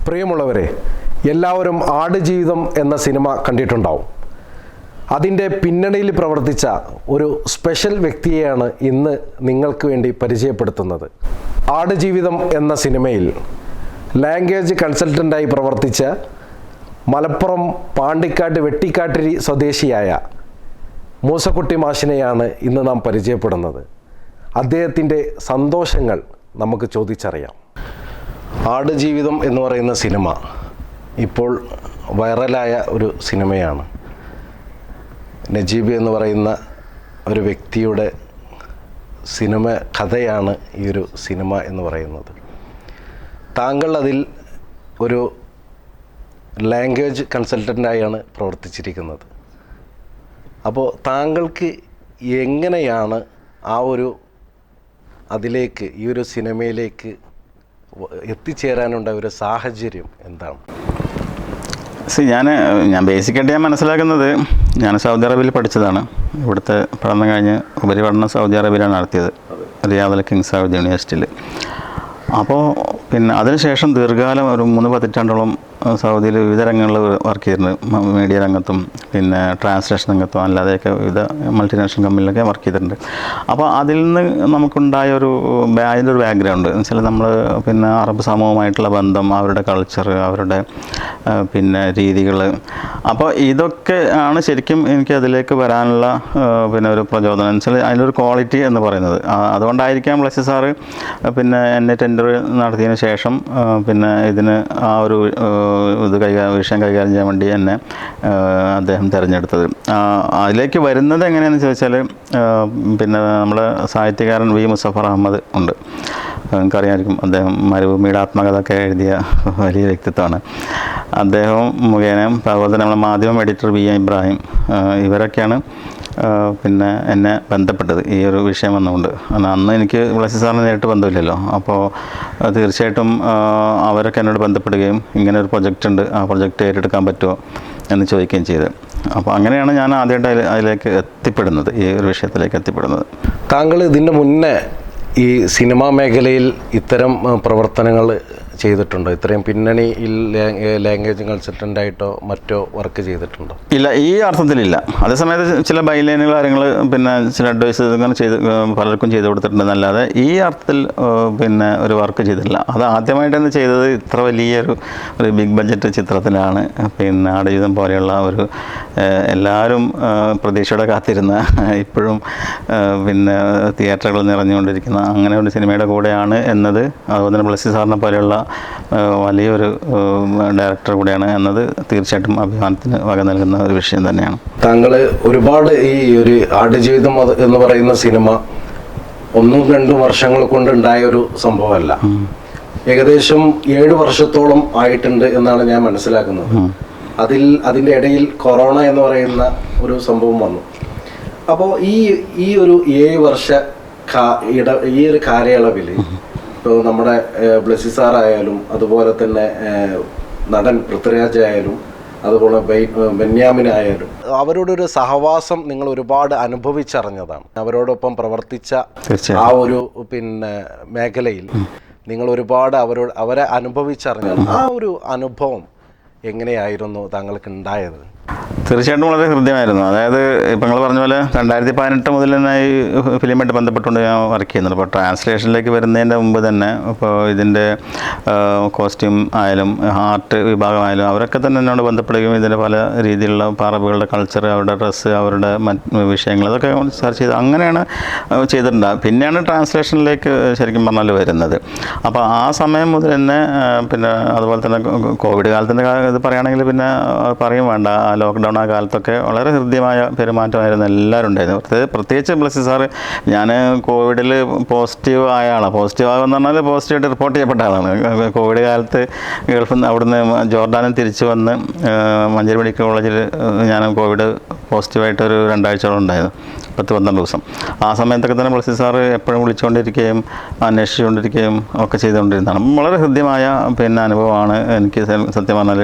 പ്രിയമുള്ളവരെ, എല്ലാവരും ആടുജീവിതം എന്ന സിനിമ കണ്ടിട്ടുണ്ടാവും. അതിൻ്റെ പിന്നണിയിൽ പ്രവർത്തിച്ച ഒരു സ്പെഷ്യൽ വ്യക്തിയെയാണ് ഇന്ന് നിങ്ങൾക്ക് വേണ്ടി പരിചയപ്പെടുത്തുന്നത്. ആടുജീവിതം എന്ന സിനിമയിൽ ലാംഗ്വേജ് കൺസൾട്ടൻ്റായി പ്രവർത്തിച്ച മലപ്പുറം പാണ്ടിക്കാട് വെട്ടിക്കാട്ടിരി സ്വദേശിയായ മൂസക്കുട്ടി മാഷിനെയാണ് ഇന്ന് നാം പരിചയപ്പെടുന്നത്. അദ്ദേഹത്തിൻ്റെ സന്തോഷങ്ങൾ നമുക്ക് ചോദിച്ചറിയാം. ആടുജീവിതം എന്ന് പറയുന്ന സിനിമ ഇപ്പോൾ വൈറലായ ഒരു സിനിമയാണ്. നജീബ് എന്ന് പറയുന്ന ഒരു വ്യക്തിയുടെ കഥയാണ് ഈ ഒരു സിനിമ എന്ന് പറയുന്നത്. താങ്കൾ അതിൽ ഒരു ലാംഗ്വേജ് കൺസൾട്ടൻ്റായാണ് പ്രവർത്തിച്ചിരിക്കുന്നത്. അപ്പോൾ താങ്കൾക്ക് എങ്ങനെയാണ് അതിലേക്ക് ഈ ഒരു സിനിമയിലേക്ക് എത്തിച്ചേരാനുണ്ട ഒരു സാഹചര്യം എന്താണ്? ഞാൻ ബേസിക്കായിട്ട് മനസ്സിലാക്കുന്നത്, ഞാൻ സൗദി അറേബ്യയിൽ പഠിച്ചതാണ്. ഇവിടുത്തെ പഠനം കഴിഞ്ഞ് ഉപരിപഠനം സൗദി അറേബ്യയിലാണ് നടത്തിയത്, റിയാദ് കിങ്സ് സൗദി യൂണിവേഴ്സിറ്റിയിൽ. അപ്പോൾ അതിനുശേഷം ദീർഘകാലം ഒരു 3 പതിറ്റാണ്ടോളം സൗദിയിൽ വിവിധ രംഗങ്ങളിൽ വർക്ക് ചെയ്തിട്ടുണ്ട്. മീഡിയ രംഗത്തും ട്രാൻസ്ലേഷൻ രംഗത്തും അല്ലാതെയൊക്കെ വിവിധ മൾട്ടിനാഷണൽ കമ്പനിയിലൊക്കെ വർക്ക് ചെയ്തിട്ടുണ്ട്. അപ്പോൾ അതിൽ നിന്ന് നമുക്കുണ്ടായ അതിൻ്റെ ഒരു ബാക്ക്ഗ്രൗണ്ട് എന്ന് വെച്ചാൽ നമ്മൾ അറബ് സമൂഹമായിട്ടുള്ള ബന്ധം, അവരുടെ കൾച്ചർ, അവരുടെ രീതികൾ. അപ്പോൾ ഇതൊക്കെ ആണ് ശരിക്കും എനിക്ക് അതിലേക്ക് വരാനുള്ള ഒരു പ്രചോദനം എന്ന് വെച്ചാൽ അതിലൊരു ക്വാളിറ്റി എന്ന് പറയുന്നത്. അതുകൊണ്ടായിരിക്കാം ബ്ലസ്സി സാറ് എന്നെ ടെൻഡർ നടത്തിയതിന് ശേഷം ഇതിന് വിഷയം കൈകാര്യം ചെയ്യാൻ വേണ്ടി എന്നെ അദ്ദേഹം തിരഞ്ഞെടുത്തത്. അതിലേക്ക് വരുന്നത് എങ്ങനെയാണെന്ന് ചോദിച്ചാൽ, നമ്മുടെ സാഹിത്യകാരൻ വി മുസഫർ അഹമ്മദ് ഉണ്ട്, നിങ്ങൾക്കറിയാമായിരിക്കും. അദ്ദേഹം മരുഭൂമിയുടെ ആത്മകഥ ഒക്കെ എഴുതിയ വലിയ വ്യക്തിത്വമാണ്. അദ്ദേഹം മുഖേന, അതുപോലെ തന്നെ നമ്മുടെ മാധ്യമം എഡിറ്റർ വി ഇബ്രാഹിം, ഇവരൊക്കെയാണ് എന്നെ ബന്ധപ്പെട്ടത് ഈ ഒരു വിഷയം വന്നുകൊണ്ട്. അന്ന് എനിക്ക് ബ്ലസ്സി സാറിന് നേരിട്ട് ബന്ധമില്ലല്ലോ. അപ്പോൾ തീർച്ചയായിട്ടും അവരൊക്കെ എന്നോട് ബന്ധപ്പെടുകയും ഇങ്ങനെ ഒരു പ്രൊജക്റ്റ് ഉണ്ട്, ആ പ്രൊജക്റ്റ് ഏറ്റെടുക്കാൻ പറ്റുമോ എന്ന് ചോദിക്കുകയും ചെയ്ത്. അപ്പോൾ അങ്ങനെയാണ് ഞാൻ ആദ്യമായിട്ട് അതിലേക്ക് എത്തിപ്പെടുന്നത്, ഈ ഒരു വിഷയത്തിലേക്ക് എത്തിപ്പെടുന്നത്. താങ്കൾ ഇതിൻ്റെ മുന്നേ ഈ സിനിമാ മേഖലയിൽ ഇത്തരം പ്രവർത്തനങ്ങൾ ചെയ്തിട്ടുണ്ടോ? ഇത്രയും പിന്നണിയിൽ ലാംഗ്വേജ് കൺസൾട്ടൻ്റായിട്ടോ മറ്റോ വർക്ക് ചെയ്തിട്ടുണ്ടോ? ഇല്ല, ഈ അർത്ഥത്തിലില്ല. അതേസമയത്ത് ചില ബൈലൈനുകൾ കാര്യങ്ങൾ ചില അഡ്വൈസ് ഇങ്ങനെ പലർക്കും ചെയ്ത് കൊടുത്തിട്ടുണ്ടെന്നല്ലാതെ ഈ അർത്ഥത്തിൽ ഒരു വർക്ക് ചെയ്തിട്ടില്ല. അത് ആദ്യമായിട്ടാണ് ചെയ്തത് ഇത്ര വലിയൊരു ബിഗ് ബഡ്ജറ്റ് ചിത്രത്തിലാണ്. ആടുജീവിതം പോലെയുള്ള എല്ലാവരും പ്രതീക്ഷയോടെ കാത്തിരുന്ന, ഇപ്പോഴും തിയേറ്ററുകൾ നിറഞ്ഞുകൊണ്ടിരിക്കുന്ന അങ്ങനെ ഒരു സിനിമയുടെ കൂടെയാണ് എന്നത്, അതുപോലെ തന്നെ ബ്ലസ്സി സാറിനെ പോലെയുള്ള വലിയൊരു ഡയറക്ടർ കൂടെയാണ് എന്നത് തീർച്ചയായിട്ടും അഭിമാനത്തിന് വക നൽകുന്ന ഒരു വിഷയം തന്നെയാണ്. താങ്കൾ ഒരുപാട് ഈ ഒരു ആടുജീവിതം എന്ന് പറയുന്ന സിനിമ 1-2 വർഷങ്ങൾ കൊണ്ടുണ്ടായ ഒരു സംഭവമല്ല. ഏകദേശം 7 വർഷത്തോളം ആയിട്ടുണ്ട് എന്നാണ് ഞാൻ മനസ്സിലാക്കുന്നത്. അതിൻ്റെ ഇടയിൽ കൊറോണ എന്ന് പറയുന്ന ഒരു സംഭവം വന്നു. അപ്പോൾ ഈ ഒരു 7 വർഷ ഈ ഒരു കാലയളവിൽ ഇപ്പോൾ നമ്മുടെ ബ്ലസ്സി സാറായാലും, അതുപോലെ തന്നെ നടൻ പൃഥ്വിരാജ് ആയാലും, അതുപോലെ ബെന്യാമിനായാലും, അവരോടൊരു സഹവാസം നിങ്ങൾ ഒരുപാട് അനുഭവിച്ചറിഞ്ഞതാണ്. അവരോടൊപ്പം പ്രവർത്തിച്ച ആ ഒരു മേഖലയിൽ നിങ്ങൾ ഒരുപാട് അവരെ അനുഭവിച്ചറിഞ്ഞാണ്. ആ ഒരു അനുഭവം എങ്ങനെയായിരുന്നു താങ്കൾക്ക് ഉണ്ടായത്? തീർച്ചയായിട്ടും വളരെ ഹൃദ്യമായിരുന്നു. അതായത് ഇപ്പം നിങ്ങൾ പറഞ്ഞ പോലെ 2018 മുതൽ തന്നെ ഈ ഫിലിമായിട്ട് ബന്ധപ്പെട്ടുകൊണ്ട് ഞാൻ വർക്ക് ചെയ്യുന്നുണ്ട്. ഇപ്പോൾ ട്രാൻസ്ലേഷനിലേക്ക് വരുന്നതിൻ്റെ മുമ്പ് തന്നെ ഇപ്പോൾ ഇതിൻ്റെ കോസ്റ്റ്യൂം ആയാലും ആർട്ട് വിഭാഗമായാലും അവരൊക്കെ തന്നെ എന്നോട് ബന്ധപ്പെടുകയും ഇതിൻ്റെ പല രീതിയിലുള്ള അറബികളുടെ കൾച്ചർ, അവരുടെ ഡ്രസ്സ്, അവരുടെ വിഷയങ്ങൾ അതൊക്കെ സെർച്ച് ചെയ്ത് അങ്ങനെയാണ് ചെയ്തിട്ടുണ്ട്. പിന്നെയാണ് ട്രാൻസ്ലേഷനിലേക്ക് ശരിക്കും പറഞ്ഞാൽ വരുന്നത്. അപ്പോൾ ആ സമയം മുതൽ തന്നെ അതുപോലെ തന്നെ കോവിഡ് കാലത്തിൻ്റെ ഇത് പറയുകയാണെങ്കിൽ പറയും വേണ്ട. ലോക്ക്ഡൗൺ ആ കാലത്തൊക്കെ വളരെ ഹൃദ്യമായ പെരുമാറ്റമായിരുന്നു എല്ലാവരും ഉണ്ടായിരുന്നു. പ്രത്യേകിച്ച് ബ്ലസ്സി സാറ്, ഞാൻ കോവിഡിൽ പോസിറ്റീവ് ആയ ആളാണ്. പോസിറ്റീവ് ആകുമെന്ന് പറഞ്ഞാൽ പോസിറ്റീവായിട്ട് റിപ്പോർട്ട് ചെയ്യപ്പെട്ട ആളാണ്. കോവിഡ് കാലത്ത് ഗൾഫിൽ നിന്ന് അവിടുന്ന് ജോർഡാനിൽ തിരിച്ചു വന്ന് മഞ്ചേരി മെഡിക്കൽ കോളേജിൽ ഞാൻ കോവിഡ് പോസിറ്റീവായിട്ടൊരു 2 ആഴ്ചയോളം ഉണ്ടായിരുന്നു, 10-12 ദിവസം. ആ സമയത്തൊക്കെ തന്നെ ബ്ലസ്സി സാറ് എപ്പോഴും വിളിച്ചുകൊണ്ടിരിക്കുകയും അന്വേഷിച്ചുകൊണ്ടിരിക്കുകയും ഒക്കെ ചെയ്തുകൊണ്ടിരുന്നതാണ്. വളരെ ഹൃദ്യമായ അനുഭവമാണ് എനിക്ക് സത്യം പറഞ്ഞാൽ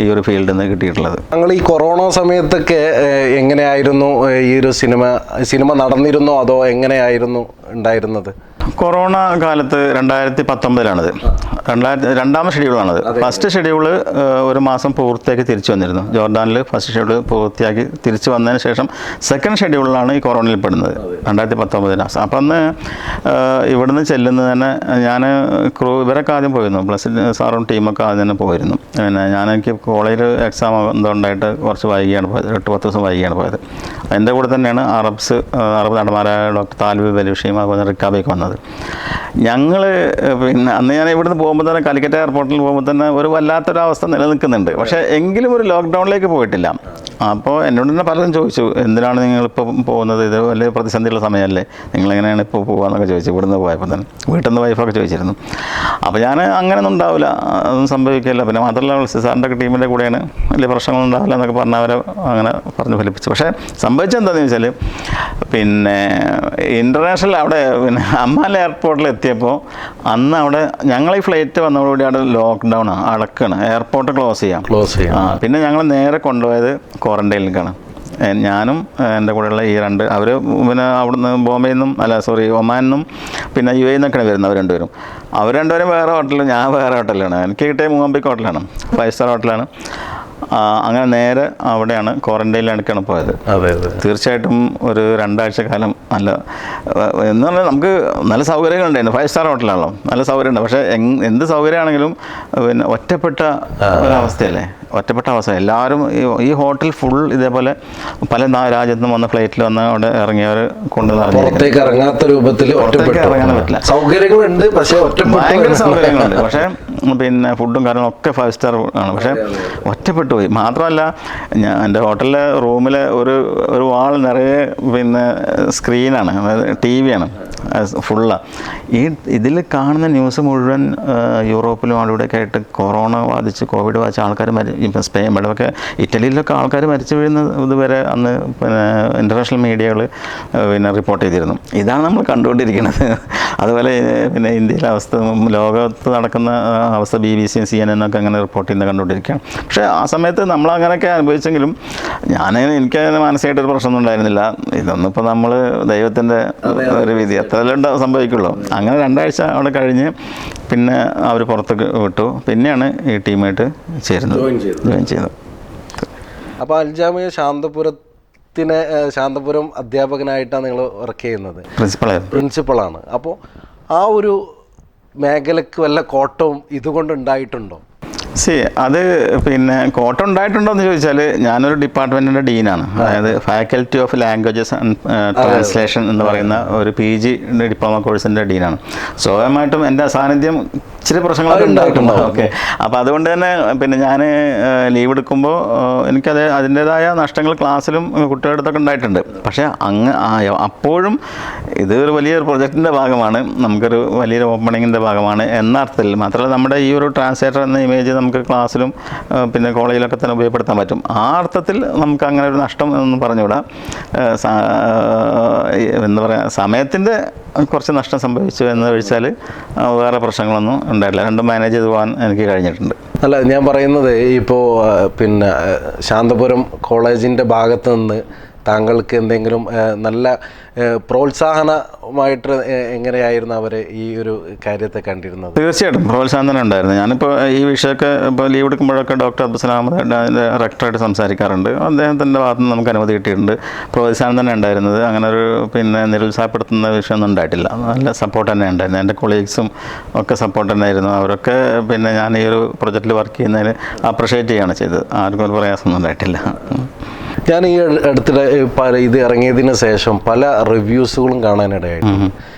ഈ ഒരു ഫീൽഡിൽ നിന്ന് കിട്ടിയിട്ടുള്ളത്. ഞങ്ങൾ ഈ കൊറോണ സമയത്തൊക്കെ എങ്ങനെയായിരുന്നു ഈ ഒരു സിനിമ നടന്നിരുന്നോ അതോ എങ്ങനെയായിരുന്നു ഉണ്ടായിരുന്നത്? കൊറോണ കാലത്ത് 2019-ലാണിത്. രണ്ടാമത്തെ ഷെഡ്യൂളാണത്. ഫസ്റ്റ് ഷെഡ്യൂള് ഒരു മാസം പൂർത്തിയാക്കി തിരിച്ചു വന്നിരുന്നു. ജോർഡാനിൽ ഫസ്റ്റ് ഷെഡ്യൂൾ പൂർത്തിയാക്കി തിരിച്ചു വന്നതിന് ശേഷം സെക്കൻഡ് ഷെഡ്യൂളിലാണ് ഈ കൊറോണയിൽ പെടുന്നത് 2019. അപ്പം അന്ന് ഇവിടുന്ന് ചെല്ലുന്നത് തന്നെ ഞാൻ ഇവരൊക്കെ ആദ്യം പോയിരുന്നു, പ്ലസ് സാറും ടീമൊക്കെ ആദ്യം തന്നെ പോയിരുന്നു. പിന്നെ എനിക്ക് കോളേജിൽ എക്സാം എന്തോ ഉണ്ടായിട്ട് കുറച്ച് വൈകിയാണ് പോയത്, 8-10 ദിവസം വൈകിയാണ് പോയത്. എൻ്റെ കൂടെ തന്നെയാണ് അറബ് നടന്മാരായ ഡോക്ടർ താലിബ് ബലൂഷിയും അതുപോലെ റിക്കാബയൊക്കെ വന്നത്. ഞങ്ങൾ പിന്നെ അന്ന് ഞാൻ ഇവിടുന്ന് പോകുമ്പോൾ തന്നെ കാലിക്കറ്റ് എയർപോർട്ടിൽ പോകുമ്പോൾ തന്നെ ഒരു വല്ലാത്തൊരവസ്ഥ നിലനിൽക്കുന്നുണ്ട്. പക്ഷേ എങ്കിലും ഒരു ലോക്ക്ഡൗണിലേക്ക് പോയിട്ടില്ല. അപ്പോൾ എന്നോട് തന്നെ പലരും ചോദിച്ചു, എന്തിനാണ് നിങ്ങളിപ്പോൾ പോകുന്നത്, ഇത് വലിയ പ്രതിസന്ധിയുള്ള സമയമല്ലേ, നിങ്ങളെങ്ങനെയാണ് ഇപ്പോൾ പോകുകയെന്നൊക്കെ ചോദിച്ചു. ഇവിടുന്ന് പോയപ്പോൾ തന്നെ വീട്ടിൽ നിന്ന് വൈഫൊക്കെ ചോദിച്ചിരുന്നു. അപ്പോൾ ഞാൻ അങ്ങനെയൊന്നും ഉണ്ടാവില്ല, അതൊന്നും സംഭവിക്കില്ല. പിന്നെ മാത്രമല്ല സാറിൻ്റെ ടീമിൻ്റെ കൂടെയാണ്, വലിയ പ്രശ്നങ്ങളൊന്നും ഉണ്ടാവില്ല എന്നൊക്കെ പറഞ്ഞ് അവരെ അങ്ങനെ പറഞ്ഞ് ഫലിപ്പിച്ചു. പക്ഷേ സംഭവിച്ചെന്താണെന്ന് ചോദിച്ചാൽ പിന്നെ ഇൻ്റർനാഷണൽ അവിടെ പിന്നെ അമ്മാൻ എയർപോർട്ടിൽ എത്തിയപ്പോൾ അന്ന് അവിടെ ഞങ്ങൾ ഈ ഫ്ലൈറ്റ് വന്നതോടുകൂടി അവിടെ ലോക്ക്ഡൗൺ അടക്കാണ്, എയർപോർട്ട് ക്ലോസ് ചെയ്യാം. പിന്നെ ഞങ്ങൾ നേരെ കൊണ്ടുപോയത് ക്വാറന്റൈനിലേക്കാണ്. ഞാനും എൻ്റെ കൂടെയുള്ള ഈ അവർ പിന്നെ അവിടുന്ന് ബോംബെയിൽ നിന്നും ഒമാനിൽ നിന്നും പിന്നെ UAE നിന്നൊക്കെയാണ് വരുന്നത്. അവർ രണ്ടുപേരും വേറെ ഹോട്ടലിൽ, ഞാൻ വേറെ ഹോട്ടലിലാണ്. എനിക്ക് കിട്ടിയ മൂവാമ്പിക്ക് ഹോട്ടലാണ്, 5 സ്റ്റാർ ഹോട്ടലാണ്. അങ്ങനെ നേരെ അവിടെയാണ് ക്വാറന്റൈനിലാണ് പോയത്. തീർച്ചയായിട്ടും ഒരു 2 ആഴ്ച കാലം നല്ല എന്ന് പറഞ്ഞാൽ നമുക്ക് നല്ല സൗകര്യങ്ങളുണ്ടായിരുന്നു. 5 സ്റ്റാർ ഹോട്ടലാണല്ലോ, നല്ല സൗകര്യമുണ്ട്. പക്ഷേ എന്ത് സൗകര്യമാണെങ്കിലും പിന്നെ ഒറ്റപ്പെട്ട ഒരവസ്ഥയല്ലേ, ഒറ്റപ്പെട്ട അവസ്ഥ. എല്ലാവരും ഈ ഹോട്ടൽ ഫുൾ ഇതേപോലെ പല രാജ്യത്തും വന്ന ഫ്ലൈറ്റിൽ വന്ന് അവിടെ ഇറങ്ങിയവർ പുറത്തേക്ക് ഇറങ്ങാത്ത രൂപത്തിൽ ഇറങ്ങാൻ പറ്റില്ല. സൗകര്യങ്ങളുണ്ട്, പക്ഷേ ഭയങ്കര സൗകര്യങ്ങളുണ്ട്. പക്ഷേ പിന്നെ ഫുഡും കാര്യങ്ങളൊക്കെ 5 സ്റ്റാർ ആണ്. പക്ഷേ ഒറ്റപ്പെട്ടു പോയി. മാത്രമല്ല എൻ്റെ ഹോട്ടലിലെ റൂമിലെ ഒരു വാൾ നിറയെ പിന്നെ സ്ക്രീനാണ്, അതായത് TV ആണ് ഫുള്ളാണ്. ഇതിൽ കാണുന്ന ന്യൂസ് മുഴുവൻ യൂറോപ്പിലും അവിടെയൊക്കെ ആയിട്ട് കൊറോണ ബാധിച്ച് കോവിഡ് ബാധിച്ച ആൾക്കാർ ഇപ്പം സ്പെയിൻ ഇവിടെയൊക്കെ ഇറ്റലിയിലൊക്കെ ആൾക്കാർ മരിച്ചു വീഴുന്ന ഇതുവരെ അന്ന് പിന്നെ ഇൻ്റർനാഷണൽ മീഡിയകൾ പിന്നെ റിപ്പോർട്ട് ചെയ്തിരുന്നു. ഇതാണ് നമ്മൾ കണ്ടുകൊണ്ടിരിക്കുന്നത്. അതുപോലെ പിന്നെ ഇന്ത്യയിലെ അവസ്ഥ, ലോകത്ത് നടക്കുന്ന അവസ്ഥ BBC CNN ഒക്കെ അങ്ങനെ റിപ്പോർട്ട് ചെയ്യുന്നത് കണ്ടുകൊണ്ടിരിക്കുകയാണ്. പക്ഷേ ആ സമയത്ത് നമ്മൾ അങ്ങനെയൊക്കെ അനുഭവിച്ചെങ്കിലും എനിക്ക് മാനസികമായിട്ടൊരു പ്രശ്നമൊന്നും ഉണ്ടായിരുന്നില്ല. ഇതൊന്നും ഇപ്പോൾ നമ്മൾ ദൈവത്തിൻ്റെ ഒരു വിധി, അത്രയല്ലേ സംഭവിക്കുള്ളൂ. അങ്ങനെ 2 ആഴ്ച അവിടെ കഴിഞ്ഞ് പിന്നെ അവർ പുറത്തേക്ക് വിട്ടു. പിന്നെയാണ് ഈ ടീമായിട്ട് ജോയിൻ ചെയ്തത്. അപ്പോൾ അൽജാമിയ ശാന്തപുരം അധ്യാപകനായിട്ടാണ് നിങ്ങൾ വർക്ക് ചെയ്യുന്നത്, പ്രിൻസിപ്പളാണ്. അപ്പോൾ ആ ഒരു മേഖലയ്ക്ക് വല്ല കോട്ടവും ഇതുകൊണ്ട് ഉണ്ടായിട്ടുണ്ടോ? അത് പിന്നെ കോട്ടം ഉണ്ടായിട്ടുണ്ടോ എന്ന് ചോദിച്ചാൽ, ഞാനൊരു ഡിപ്പാർട്ട്മെൻറ്റിൻ്റെ ഡീനാണ്. അതായത് faculty of languages and translation എന്ന് പറയുന്ന ഒരു PG ഡിപ്ലോമ കോഴ്സിൻ്റെ ഡീനാണ്. സ്വാഭാവികമായിട്ടും എൻ്റെ സാന്നിധ്യം ഇച്ചിരി പ്രശ്നങ്ങളൊക്കെ ഉണ്ടായിട്ടുണ്ടാവും. ഓക്കെ, അപ്പോൾ അതുകൊണ്ട് തന്നെ പിന്നെ ഞാൻ ലീവ് എടുക്കുമ്പോൾ അതിൻ്റേതായ നഷ്ടങ്ങൾ ക്ലാസ്സിലും കുട്ടികളുടെ അടുത്തൊക്കെ ഉണ്ടായിട്ടുണ്ട്. പക്ഷേ അപ്പോഴും ഇത് ഒരു വലിയൊരു പ്രൊജക്റ്റിൻ്റെ ഭാഗമാണ്, നമുക്കൊരു വലിയൊരു ഓപ്പണിങ്ങിൻ്റെ ഭാഗമാണ് എന്ന അർത്ഥത്തിൽ. മാത്രമല്ല നമ്മുടെ ഈ ഒരു ട്രാൻസ്ലേറ്റർ എന്ന ഇമേജ് നമുക്ക് ക്ലാസ്സിലും പിന്നെ കോളേജിലൊക്കെ തന്നെ ഉപയോഗപ്പെടുത്താൻ പറ്റും. ആ അർത്ഥത്തിൽ നമുക്ക് അങ്ങനെ ഒരു നഷ്ടം എന്നൊന്നും പറഞ്ഞുകൂടാ. എന്താ പറയുക, സമയത്തിൻ്റെ കുറച്ച് നഷ്ടം സംഭവിച്ചു എന്ന് വെച്ചാൽ വേറെ പ്രശ്നങ്ങളൊന്നും ഉണ്ടായിട്ടില്ല. രണ്ടും മാനേജ് ചെയ്ത് പോകാൻ എനിക്ക് കഴിഞ്ഞിട്ടുണ്ട്. അല്ല, ഞാൻ പറയുന്നത് ഇപ്പോൾ പിന്നെ ശാന്തപുരം കോളേജിൻ്റെ ഭാഗത്ത് നിന്ന് താങ്കൾക്ക് എന്തെങ്കിലും നല്ല പ്രോത്സാഹനമായിട്ട് എങ്ങനെയായിരുന്നു അവർ ഈ ഒരു കാര്യത്തെ കണ്ടിരുന്നത്? തീർച്ചയായിട്ടും പ്രോത്സാഹനം തന്നെ ഉണ്ടായിരുന്നു. ഞാനിപ്പോൾ ഈ വിഷയമൊക്കെ ഇപ്പോൾ ലീവ് എടുക്കുമ്പോഴൊക്കെ ഡോക്ടർ അബ്ദുസലാം അതിൻ്റെ റെക്ടറായിട്ട് സംസാരിക്കാറുണ്ട്. അദ്ദേഹത്തിൻ്റെ ഭാഗത്ത് നിന്ന് നമുക്ക് അനുമതി കിട്ടിയിട്ടുണ്ട്. പ്രോത്സാഹനം തന്നെ ഉണ്ടായിരുന്നത്. അങ്ങനെ ഒരു പിന്നെ നിരുത്സാഹപ്പെടുത്തുന്ന വിഷയമൊന്നും ഉണ്ടായിട്ടില്ല. നല്ല സപ്പോർട്ട് തന്നെ ഉണ്ടായിരുന്നു. എൻ്റെ കൊളീഗ്സും ഒക്കെ സപ്പോർട്ട് തന്നെയായിരുന്നു. അവരൊക്കെ പിന്നെ ഞാൻ ഈ ഒരു പ്രൊജക്റ്റിൽ വർക്ക് ചെയ്യുന്നതിന് അപ്രിഷ്യേറ്റ് ചെയ്യുകയാണ് ചെയ്തത്. ആർക്കും ഒരു പ്രയാസമൊന്നും ഉണ്ടായിട്ടില്ല. ഞാൻ ഈ അടുത്തിടെ ഇത് ഇറങ്ങിയതിന് ശേഷം പല റിവ്യൂസുകളും കാണാനിടയായിട്ടുണ്ട്.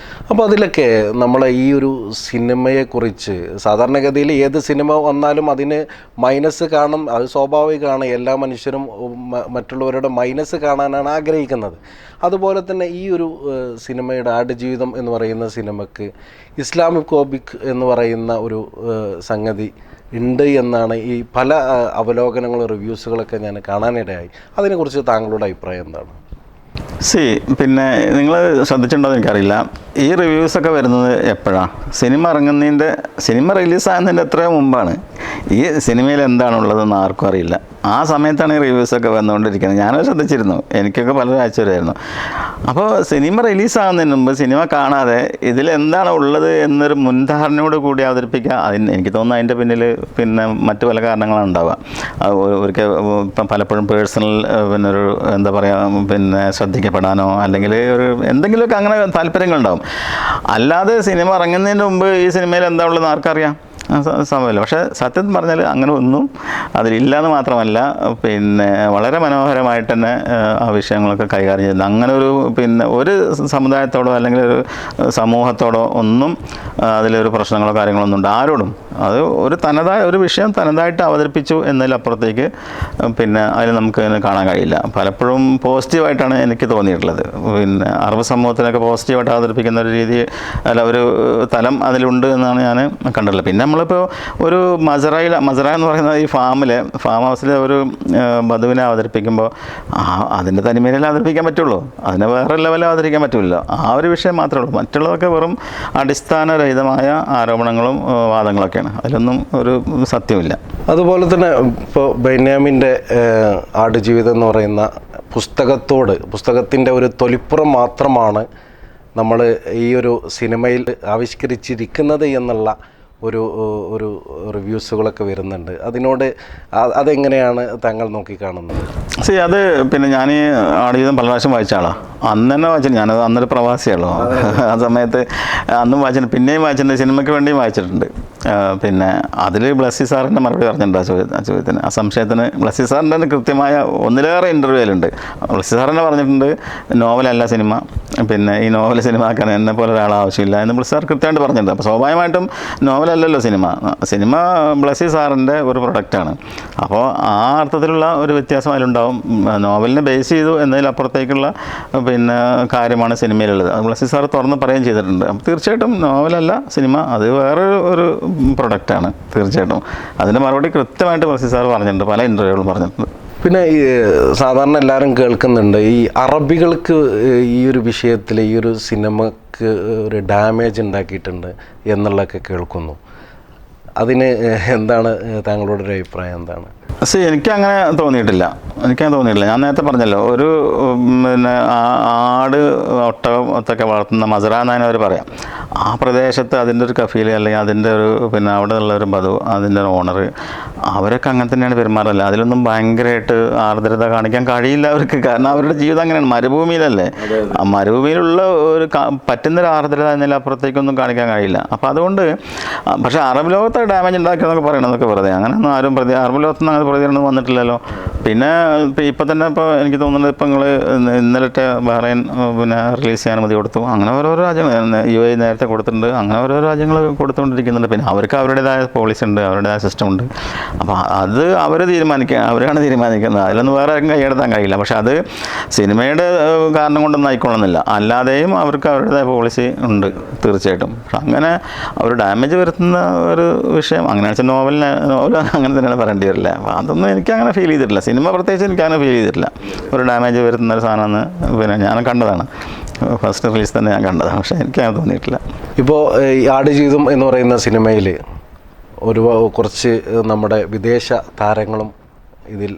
അപ്പോൾ അതിലൊക്കെ നമ്മളെ ഈ ഒരു സിനിമയെക്കുറിച്ച്, സാധാരണഗതിയിൽ ഏത് സിനിമ വന്നാലും അതിന് മൈനസ് കാണും, അത് സ്വാഭാവികമാണ്. എല്ലാ മനുഷ്യരും മറ്റുള്ളവരുടെ മൈനസ് കാണാനാണ് ആഗ്രഹിക്കുന്നത്. അതുപോലെ തന്നെ ഈ ഒരു സിനിമയുടെ ആടുജീവിതം എന്ന് പറയുന്ന സിനിമയ്ക്ക് ഇസ്ലാമിക് ഫോബിക് എന്ന് പറയുന്ന ഒരു സംഗതി ഉണ്ട് എന്നാണ് ഈ പല അവലോകനങ്ങളും റിവ്യൂസുകളൊക്കെ ഞാൻ കാണാനിടയായി. അതിനെക്കുറിച്ച് താങ്കളുടെ അഭിപ്രായം എന്താണ്? പിന്നെ നിങ്ങൾ ശ്രദ്ധിച്ചിട്ടുണ്ടോ എനിക്കറിയില്ല, ഈ റിവ്യൂസൊക്കെ വരുന്നത് എപ്പോഴാണ്? സിനിമ റിലീസാകുന്നതിൻ്റെ എത്രയോ മുമ്പാണ്. ഈ സിനിമയിൽ എന്താണുള്ളതെന്ന് ആർക്കും അറിയില്ല. ആ സമയത്താണ് ഈ റിവ്യൂസൊക്കെ വന്നുകൊണ്ടിരിക്കുന്നത്. ഞാനത് ശ്രദ്ധിച്ചിരുന്നു, എനിക്കൊക്കെ പലരും അയച്ചു വരുമായിരുന്നു. അപ്പോൾ സിനിമ റിലീസാകുന്നതിന് മുമ്പ് സിനിമ കാണാതെ ഇതിലെന്താണ് ഉള്ളത് എന്നൊരു മുൻധാരണയോട് കൂടി അവതരിപ്പിക്കുക, എനിക്ക് തോന്നുന്നു അതിൻ്റെ പിന്നിൽ പിന്നെ മറ്റു പല കാരണങ്ങളാണ് ഉണ്ടാവുക. ഒരിക്കൽ ഇപ്പം പലപ്പോഴും പേഴ്സണൽ പിന്നെ ഒരു എന്താ പറയുക പിന്നെ ശ്രദ്ധിക്കപ്പെടാനോ അല്ലെങ്കിൽ ഒരു എന്തെങ്കിലുമൊക്കെ അങ്ങനെ താല്പര്യങ്ങളുണ്ടാവും. അല്ലാതെ സിനിമ ഇറങ്ങുന്നതിന് മുമ്പ് ഈ സിനിമയിൽ എന്താ ഉള്ളതെന്ന് ആർക്കറിയാം? സമയമില്ല. പക്ഷേ സത്യം പറഞ്ഞാൽ അങ്ങനെ ഒന്നും അതിലില്ലാന്ന് മാത്രമല്ല, പിന്നെ വളരെ മനോഹരമായിട്ട് തന്നെ ആ വിഷയങ്ങളൊക്കെ കൈകാര്യം ചെയ്യുന്നത്. അങ്ങനെ ഒരു പിന്നെ ഒരു സമുദായത്തോടോ അല്ലെങ്കിൽ ഒരു സമൂഹത്തോടോ ഒന്നും അതിലൊരു പ്രശ്നങ്ങളോ കാര്യങ്ങളോ ഒന്നും ഉണ്ട് ആരോടും. അത് ഒരു വിഷയം തനതായിട്ട് അവതരിപ്പിച്ചു എന്നതിലപ്പുറത്തേക്ക് പിന്നെ അതിൽ നമുക്ക് കാണാൻ കഴിയില്ല. പലപ്പോഴും പോസിറ്റീവായിട്ടാണ് എനിക്ക് തോന്നിയിട്ടുള്ളത്. പിന്നെ അറബ് സമൂഹത്തിനൊക്കെ പോസിറ്റീവായിട്ട് അവതരിപ്പിക്കുന്ന ഒരു രീതി അല്ല ഒരു തലം അതിലുണ്ട് എന്നാണ് ഞാൻ കണ്ടിട്ടുള്ളത്. പിന്നെ നമ്മളിപ്പോൾ ഒരു മസറ എന്ന് പറയുന്ന ഈ ഫാം ഹൗസിലെ ഒരു ബധുവിനെ അവതരിപ്പിക്കുമ്പോൾ അതിൻ്റെ തനിമയിലേ അവതരിപ്പിക്കാൻ പറ്റുള്ളൂ, അതിനെ വേറെ ലെവലിൽ അവതരിക്കാൻ പറ്റില്ലല്ലോ. ആ ഒരു വിഷയം മാത്രമേ ഉള്ളൂ. മറ്റുള്ളതൊക്കെ വെറും അടിസ്ഥാനരഹിതമായ ആരോപണങ്ങളും വാദങ്ങളൊക്കെയാണ്. അതിലൊന്നും ഒരു സത്യമില്ല. അതുപോലെ തന്നെ ഇപ്പോൾ ബെന്യാമിൻ്റെ ആടുജീവിതം എന്ന് പറയുന്ന പുസ്തകത്തിൻ്റെ ഒരു തൊലിപ്പുറം മാത്രമാണ് നമ്മൾ ഈ ഒരു സിനിമയിൽ ആവിഷ്കരിച്ചിരിക്കുന്നത് എന്നുള്ള ഒരു റിവ്യൂസുകളൊക്കെ വരുന്നുണ്ട്. അതെങ്ങനെയാണ് താങ്കൾ നോക്കിക്കാണുന്നത്? അത് പിന്നെ ഞാൻ ഈ ആടുജീവിതം പല പ്രാവശ്യം വായിച്ച ആളാണ്. അന്ന് തന്നെ വായിച്ചിട്ടുണ്ട്. ഞാനത് അന്നൊരു പ്രവാസിയാണല്ലോ. ആ സമയത്ത് അന്നും വായിച്ചിട്ടുണ്ട്, പിന്നെയും വായിച്ചിട്ടുണ്ട്, സിനിമയ്ക്ക് വേണ്ടിയും വായിച്ചിട്ടുണ്ട്. പിന്നെ അതിൽ ബ്ലസ്സി സാറിൻ്റെ മറുപടി പറഞ്ഞിട്ടുണ്ട് ആ ചോദ്യത്തിന്, ആ സംശയത്തിന്. ബ്ലസ്സി സാറിൻ്റെ കൃത്യമായ ഒന്നിലേറെ ഇൻ്റർവ്യൂലുണ്ട്. ബ്ലസ്സി സാറിനെ പറഞ്ഞിട്ടുണ്ട് നോവലല്ല സിനിമ, പിന്നെ ഈ നോവൽ സിനിമ ആക്കാൻ എന്നെ പോലെ ഒരാൾ ആവശ്യമില്ല എന്ന് ബ്ലസ്സി സാർ കൃത്യമായിട്ട് പറഞ്ഞിട്ടുണ്ട്. അപ്പോൾ സ്വാഭാവികമായിട്ടും നോവലല്ലല്ലോ സിനിമ ബ്ലസ്സി സാറിൻ്റെ ഒരു പ്രൊഡക്റ്റാണ്. അപ്പോൾ ആ അർത്ഥത്തിലുള്ള ഒരു വ്യത്യാസം അതിലുണ്ടാവും. നോവലിനെ ബേസ് ചെയ്തു എന്നതിലപ്പുറത്തേക്കുള്ള പിന്നെ കാര്യമാണ് സിനിമയിലുള്ളത്. അത് ബ്ലസ്സി സാർ തുറന്ന് പറയുകയും ചെയ്തിട്ടുണ്ട്. അപ്പോൾ തീർച്ചയായിട്ടും നോവലല്ല സിനിമ, അത് വേറൊരു പ്രൊഡക്റ്റാണ് തീർച്ചയായിട്ടും. അതിൻ്റെ മറുപടി കൃത്യമായിട്ട് ബ്ലസ്സി സാർ പറഞ്ഞിട്ടുണ്ട്, പല ഇൻ്റർവ്യൂകളും പറഞ്ഞിട്ടുണ്ട്. പിന്നെ ഈ സാധാരണ എല്ലാവരും കേൾക്കുന്നുണ്ട്, ഈ അറബികൾക്ക് ഈ ഒരു വിഷയത്തിൽ ഈ ഒരു സിനിമക്ക് ഒരു ഡാമേജ് ഉണ്ടാക്കിയിട്ടുണ്ട് എന്നുള്ളതൊക്കെ കേൾക്കുന്നു. അതിന് എന്താണ് താങ്കളുടെ ഒരു അഭിപ്രായം എന്താണ്? എനിക്കങ്ങനെ തോന്നിയിട്ടില്ല. ഞാൻ നേരത്തെ പറഞ്ഞല്ലോ, ഒരു പിന്നെ ആട് ഒട്ടകത്തൊക്കെ വളർത്തുന്ന മസറ എന്നാണ് അവർ പറയാം. ആ പ്രദേശത്ത് അതിൻ്റെ ഒരു കഫീൽ അല്ലെങ്കിൽ അതിൻ്റെ ഒരു പിന്നെ അവിടെ ഉള്ള ഒരു ബധു, അതിൻ്റെ ഒരു ഓണർ, അവരൊക്കെ അങ്ങനെ തന്നെയാണ് പെരുമാറല്ല. അതിലൊന്നും ഭയങ്കരമായിട്ട് ആർദ്രത കാണിക്കാൻ കഴിയില്ല അവർക്ക്. കാരണം അവരുടെ ജീവിതം അങ്ങനെയാണ്, മരുഭൂമിയിലല്ലേ. ആ മരുഭൂമിയിലുള്ള ഒരു പറ്റുന്നൊരു ആർദ്രത എന്നതിലപ്പുറത്തേക്കൊന്നും കാണിക്കാൻ കഴിയില്ല. അപ്പോൾ അതുകൊണ്ട് പക്ഷേ അറബ് ലോകത്തെ ഡാമേജ് ഉണ്ടാക്കിയെന്നൊക്കെ പറയണമെന്നൊക്കെ വെറുതെ, അങ്ങനെയൊന്നും ആരും അറബ് ലോകത്തൊന്നും അങ്ങനെ പ്രതികരണം വന്നിട്ടില്ലല്ലോ. പിന്നെ ഇപ്പം തന്നെ ഇപ്പോൾ എനിക്ക് തോന്നുന്നത് ഇപ്പം നിങ്ങൾ ഇന്നലത്തെ ബഹ്റൈൻ പിന്നെ റിലീസ് ചെയ്യാൻ അനുമതി കൊടുത്തു. അങ്ങനെ ഓരോരോ രാജ്യങ്ങൾ UAE നേരത്തെ കൊടുത്തിട്ടുണ്ട്. അങ്ങനെ ഓരോ രാജ്യങ്ങൾ കൊടുത്തുകൊണ്ടിരിക്കുന്നുണ്ട്. പിന്നെ അവർക്ക് അവരുടേതായ പോളിസി ഉണ്ട്, അവരുടേതായ സിസ്റ്റം ഉണ്ട്. അപ്പോൾ അത് അവരാണ് തീരുമാനിക്കുന്നത്. അതിലൊന്നും വേറെ ആർക്കും കൈയെടുത്താൻ കഴിയില്ല. പക്ഷെ അത് സിനിമയുടെ കാരണം കൊണ്ടൊന്നും ആയിക്കൊള്ളുന്നില്ല. അല്ലാതെയും അവർക്ക് അവരുടേതായ പോളിസി ഉണ്ട് തീർച്ചയായിട്ടും. പക്ഷെ അങ്ങനെ അവർ ഡാമേജ് വരുത്തുന്ന ഒരു വിഷയം അങ്ങനെ വെച്ചാൽ നോവൽ അങ്ങനെ തന്നെയാണ് പറയേണ്ടി വരില്ല. അപ്പോൾ അതൊന്നും എനിക്കങ്ങനെ ഫീൽ ചെയ്തിട്ടില്ല. സിനിമ പ്രത്യേകിച്ച് എനിക്കങ്ങനെ ഫീൽ ചെയ്തിട്ടില്ല ഒരു ഡാമേജ് വരുത്തുന്ന ഒരു സാധനമെന്ന്. പിന്നെ ഞാൻ കണ്ടതാണ്, ഫസ്റ്റ് റിലീസ് തന്നെ ഞാൻ കണ്ടതാണ്. പക്ഷേ എനിക്കങ്ങനെ തോന്നിയിട്ടില്ല. ഇപ്പോൾ ഈ ആടുജീവിതം എന്ന് പറയുന്ന സിനിമയിൽ കുറച്ച് നമ്മുടെ വിദേശ താരങ്ങളും ഇതിൽ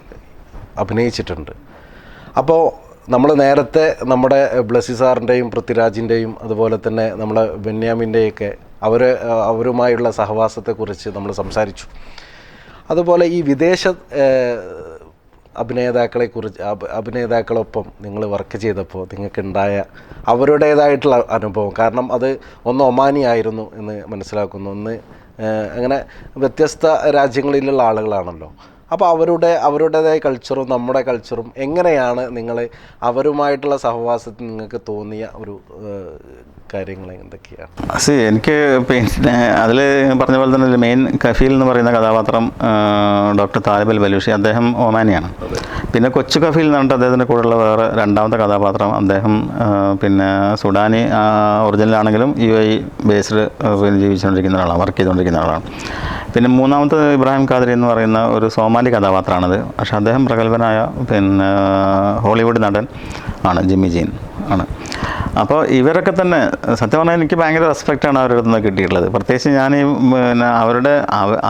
അഭിനയിച്ചിട്ടുണ്ട്. അപ്പോൾ നമ്മൾ നേരത്തെ നമ്മുടെ ബ്ലസ്സി സാറിൻ്റെയും പൃഥ്വിരാജിൻ്റെയും അതുപോലെ തന്നെ നമ്മളെ ബെന്യാമിൻ്റെയൊക്കെ അവരുമായുള്ള സഹവാസത്തെക്കുറിച്ച് നമ്മൾ സംസാരിച്ചു. അതുപോലെ ഈ വിദേശ അഭിനേതാക്കളൊപ്പം നിങ്ങൾ വർക്ക് ചെയ്തപ്പോൾ നിങ്ങൾക്കുണ്ടായ അവരുടേതായിട്ടുള്ള അനുഭവം, കാരണം അത് ഒന്ന് ഒമാനി ആയിരുന്നു എന്ന് മനസ്സിലാക്കുന്നു, ഒന്ന് അങ്ങനെ വ്യത്യസ്ത രാജ്യങ്ങളിലുള്ള ആളുകളാണല്ലോ. അപ്പോൾ അവരുടേതായ കൾച്ചറും നമ്മുടെ കൾച്ചറും എങ്ങനെയാണ് നിങ്ങൾ അവരുമായിട്ടുള്ള സഹവാസത്തിൽ നിങ്ങൾക്ക് തോന്നിയ ഒരു കാര്യങ്ങൾ എന്തൊക്കെയാണ്? എനിക്ക് പിന്നെ അതിൽ പറഞ്ഞ പോലെ തന്നെ മെയിൻ കഫീൽ എന്ന് പറയുന്ന കഥാപാത്രം ഡോക്ടർ താലിബ് അൽ ബലൂഷി, അദ്ദേഹം ഒമാനിയാണ്. പിന്നെ കൊച്ചു കഫീൽ എന്ന് പറഞ്ഞിട്ട് അദ്ദേഹത്തിൻ്റെ കൂടെയുള്ള വേറെ രണ്ടാമത്തെ കഥാപാത്രം, അദ്ദേഹം പിന്നെ സുഡാനി ഒറിജിനലാണെങ്കിലും UAE ബേസ്ഡ് പിന്നെ ജീവിച്ചുകൊണ്ടിരിക്കുന്ന ആളാണ്, വർക്ക് ചെയ്തുകൊണ്ടിരിക്കുന്ന ആളാണ്. പിന്നെ മൂന്നാമത്തെ ഇബ്രാഹിം ഖാദരി എന്ന് പറയുന്ന ഒരു സോമാലി കഥാപാത്രമാണത്. പക്ഷെ അദ്ദേഹം പ്രഗത്ഭനായ പിന്നെ ഹോളിവുഡ് നടൻ ആണ്, ജിമ്മി ജീൻ. ആണ്. അപ്പോൾ ഇവരൊക്കെ തന്നെ സത്യം പറഞ്ഞാൽ എനിക്ക് ഭയങ്കര റെസ്പെക്റ്റാണ് അവരുടെ നിന്ന് കിട്ടിയിട്ടുള്ളത്. പ്രത്യേകിച്ച് ഞാൻ ഈ പിന്നെ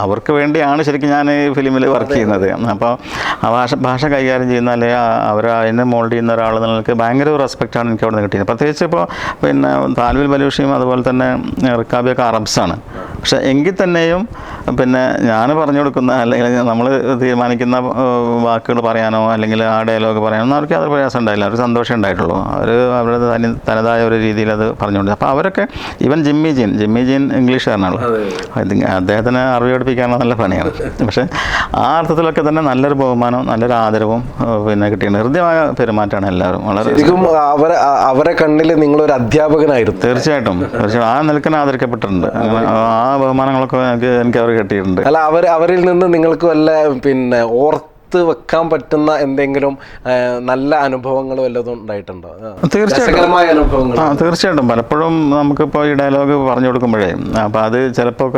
അവർക്ക് വേണ്ടിയാണ് ശരിക്കും ഞാൻ ഈ ഫിലിമിൽ വർക്ക് ചെയ്യുന്നത്. അപ്പോൾ ആ ഭാഷ കൈകാര്യം ചെയ്യുന്ന അല്ലെങ്കിൽ അവർ അതിനെ മോൾഡ് ചെയ്യുന്ന ഒരാൾ നിങ്ങൾക്ക് ഭയങ്കര റെസ്പെക്റ്റാണ് എനിക്ക് അവിടെ നിന്ന് കിട്ടിയത്. പ്രത്യേകിച്ച് ഇപ്പോൾ പിന്നെ താൽവിൽ ബലൂഷിയും അതുപോലെ തന്നെ റിക്കാബിയൊക്കെ അറബ്സാണ്. പക്ഷേ എങ്കിൽ തന്നെയും പിന്നെ ഞാൻ പറഞ്ഞു കൊടുക്കുന്ന അല്ലെങ്കിൽ നമ്മൾ തീരുമാനിക്കുന്ന വാക്കുകൾ പറയാനോ അല്ലെങ്കിൽ ആ ഡയലോഗ് പറയാനോ അവർക്ക് അത് പ്രയാസം ഉണ്ടായില്ല. ഒരു സന്തോഷം ഉണ്ടായിട്ടുള്ളൂ. അവർ അവരുടെ തനതായ ഒരു രീതിയിൽ അത് പറഞ്ഞുകൊണ്ട്. അപ്പോൾ അവരൊക്കെ ഈവൻ ജിമ്മി ജീൻ ഇംഗ്ലീഷുകാരനാണല്ലോ. അദ്ദേഹത്തിന് അറിവ് പഠിപ്പിക്കാനുള്ള നല്ല പണിയാണ്. പക്ഷേ ആ അർത്ഥത്തിലൊക്കെ തന്നെ നല്ലൊരു ബഹുമാനവും നല്ലൊരു ആദരവും പിന്നെ കിട്ടിയിട്ടുണ്ട്. ഹൃദ്യമായ പെരുമാറ്റമാണ് എല്ലാവരും. വളരെ അവരെ കണ്ണിൽ നിങ്ങളൊരു അധ്യാപകനായിരുന്നു. തീർച്ചയായിട്ടും ആ നിലക്ക് ആദരിക്കപ്പെട്ടിട്ടുണ്ട്. ആ ബഹുമാനങ്ങളൊക്കെ എനിക്ക് അവർ കിട്ടിയിട്ടുണ്ട്. അല്ല, അവരിൽ നിന്ന് നിങ്ങൾക്ക് വല്ല പിന്നെ വെക്കാൻ പറ്റുന്ന എന്തെങ്കിലും നല്ല അനുഭവങ്ങൾ വല്ലതും ഉണ്ടായിട്ടുണ്ടോ? തീർച്ചയായിട്ടും പലപ്പോഴും നമുക്കിപ്പോൾ ഈ ഡയലോഗ് പറഞ്ഞു കൊടുക്കുമ്പോഴേ അപ്പോൾ അത് ചിലപ്പോൾ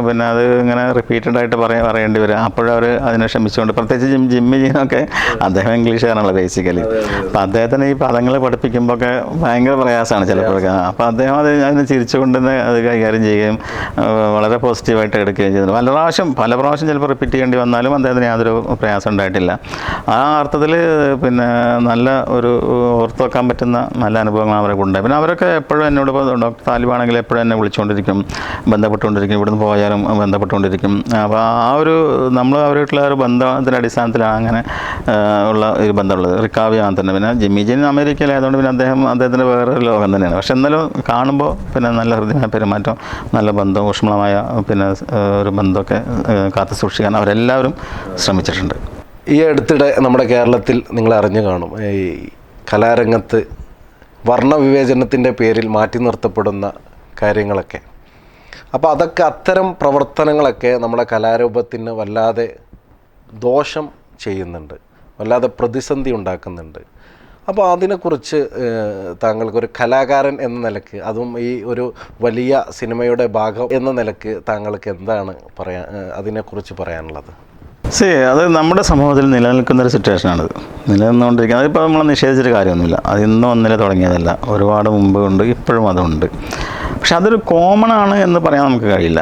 പിന്നെ അത് ഇങ്ങനെ റിപ്പീറ്റഡ് ആയിട്ട് പറയേണ്ടി വരും. അപ്പോഴവർ അതിനെ ക്ഷമിച്ചുകൊണ്ട്, പ്രത്യേകിച്ച് ജിമ്മി ജീനൊക്കെ അദ്ദേഹം ഇംഗ്ലീഷുകാരാണല്ലോ ബേസിക്കലി. അപ്പം അദ്ദേഹത്തിന് ഈ പദങ്ങൾ പഠിപ്പിക്കുമ്പോൾ ഒക്കെ ഭയങ്കര പ്രയാസമാണ് ചിലപ്പോഴൊക്കെ. അപ്പോൾ അദ്ദേഹം അതിന് ചിരിച്ചുകൊണ്ട് തന്നെ അത് കൈകാര്യം ചെയ്യുകയും വളരെ പോസിറ്റീവായിട്ട് എടുക്കുകയും ചെയ്തു. പല പ്രാവശ്യം ചിലപ്പോൾ റിപ്പീറ്റ് ചെയ്യേണ്ടി വന്നാലും അദ്ദേഹത്തിന് യാതൊരു പ്രയാസം ഉണ്ടായിട്ടില്ല. ആ അർത്ഥത്തിൽ പിന്നെ നല്ല ഒരു ഓർത്ത് വെക്കാൻ പറ്റുന്ന നല്ല അനുഭവങ്ങൾ അവരൊക്കെ ഉണ്ടായി. പിന്നെ അവരൊക്കെ എപ്പോഴും എന്നോട്, ഇപ്പോൾ ഡോക്ടർ താലിബാണെങ്കിൽ എപ്പോഴും എന്നെ വിളിച്ചുകൊണ്ടിരിക്കും, ബന്ധപ്പെട്ടുകൊണ്ടിരിക്കും, ഇവിടുന്ന് പോയാലും ബന്ധപ്പെട്ടുകൊണ്ടിരിക്കും. അപ്പോൾ ആ ഒരു നമ്മൾ അവരായിട്ടുള്ള ഒരു ബന്ധത്തിൻ്റെ അടിസ്ഥാനത്തിലാണ് അങ്ങനെ ഉള്ള ഒരു ബന്ധമുള്ളത്. റിക്കാവിയാണ് തന്നെ. പിന്നെ ജിമ്മി ജീൻ അമേരിക്കയിലായതുകൊണ്ട് പിന്നെ അദ്ദേഹത്തിൻ്റെ വേറൊരു ലോകം തന്നെയാണ്. പക്ഷെ എന്നാലും കാണുമ്പോൾ പിന്നെ നല്ല ഹൃദയമായ പെരുമാറ്റം, നല്ല ബന്ധം, ഊഷ്മളമായ പിന്നെ ഒരു ബന്ധമൊക്കെ കാത്തു സൂക്ഷിക്കാൻ അവരെല്ലാവരും ശ്രമിച്ചിട്ടുണ്ട്. ഈ അടുത്തിടെ നമ്മുടെ കേരളത്തിൽ നിങ്ങൾ അറിഞ്ഞു കാണും, ഈ കലാരംഗത്ത് വർണ്ണവിവേചനത്തിൻ്റെ പേരിൽ മാറ്റി നിർത്തപ്പെടുന്ന കാര്യങ്ങളൊക്കെ. അപ്പോൾ അത്തരം പ്രവർത്തനങ്ങളൊക്കെ നമ്മുടെ കലാരൂപത്തിന് വല്ലാതെ ദോഷം ചെയ്യുന്നുണ്ട്, വല്ലാതെ പ്രതിസന്ധി ഉണ്ടാക്കുന്നുണ്ട്. അപ്പോൾ അതിനെക്കുറിച്ച് താങ്കൾക്കൊരു കലാകാരൻ എന്ന നിലക്ക്, അതും ഈ ഒരു വലിയ സിനിമയുടെ ഭാഗം എന്ന നിലക്ക് താങ്കൾക്ക് എന്താണ് അതിനെക്കുറിച്ച് പറയാനുള്ളത്? അത് നമ്മുടെ സമൂഹത്തിൽ നിലനിൽക്കുന്നൊരു സിറ്റുവേഷനാണിത്. നിലനിന്നുകൊണ്ടിരിക്കുന്നത്. അതിപ്പോൾ നമ്മൾ നിഷേധിച്ചൊരു കാര്യമൊന്നുമില്ല. അത് ഇന്നും ഒന്നിലെ തുടങ്ങിയതല്ല, ഒരുപാട് മുമ്പ് ഉണ്ട്, ഇപ്പോഴും അതുണ്ട്. പക്ഷെ അതൊരു കോമൺ ആണ് എന്ന് പറയാൻ നമുക്ക് കഴിയില്ല.